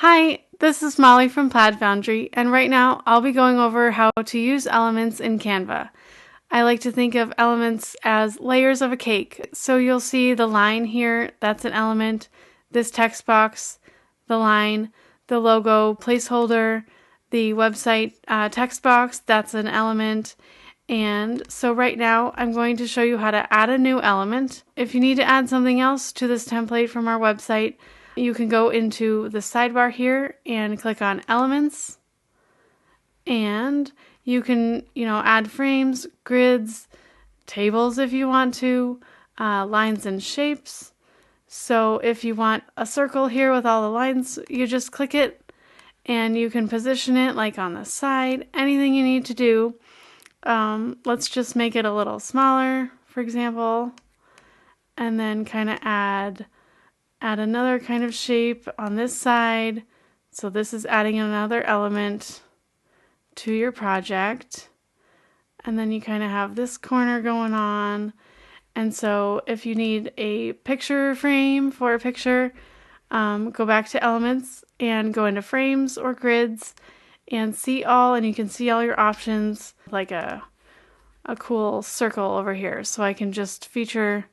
Hi, this is Molly from Plaid Foundry, and right now I'll be going over how to use elements in Canva. I like to think of elements as layers of a cake. So you'll see the line here, that's an element, this text box, the line, the logo placeholder, the website text box, that's an element. And so right now I'm going to show you how to add a new element. If you need to add something else to this template from our website, you can go into the sidebar here and click on Elements, and you can, add frames, grids, tables if you want to, lines and shapes. So if you want a circle here with all the lines, you just click it and you can position it like on the side, anything you need to do. Let's just make it a little smaller, for example, and then kind of add another kind of shape on this side. So this is adding another element to your project. And then you kind of have this corner going on. And so if you need a picture frame for a picture, go back to elements and go into frames or grids and see all, and you can see all your options, like a cool circle over here. So I can just feature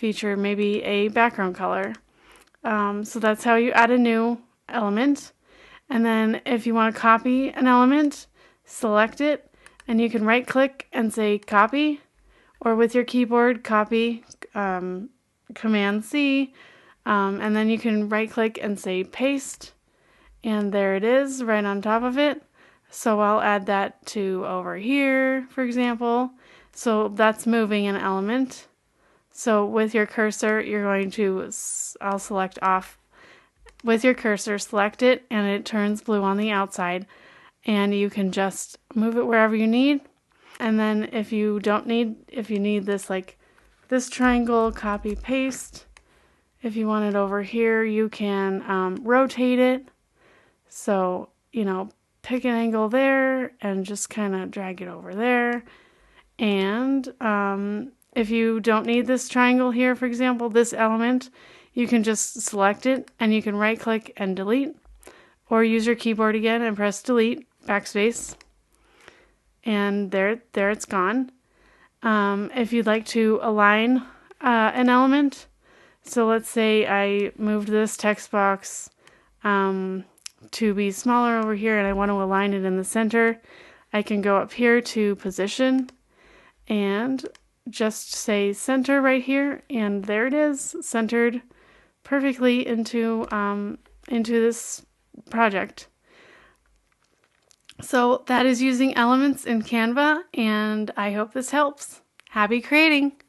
maybe a background color. So that's how you add a new element. And then if you want to copy an element, select it, and you can right click and say copy, or with your keyboard copy, Command C, and then you can right click and say paste, and there it is right on top of it. So I'll add that to over here, for example. So that's moving an element. So with your cursor, you're going to, I'll select off. With your cursor, select it, and it turns blue on the outside. And you can just move it wherever you need. And then if you need this, like this triangle, copy, paste. If you want it over here, you can rotate it. So, pick an angle there and just kind of drag it over there. And if you don't need this triangle here, for example, this element, you can just select it and you can right click and delete, or use your keyboard again and press delete, backspace, and there it's gone. If you'd like to align an element, so let's say I moved this text box to be smaller over here and I want to align it in the center, I can go up here to position and just say center right here, and there it is, centered perfectly into this project. So that is using elements in Canva, and I hope this helps. Happy creating!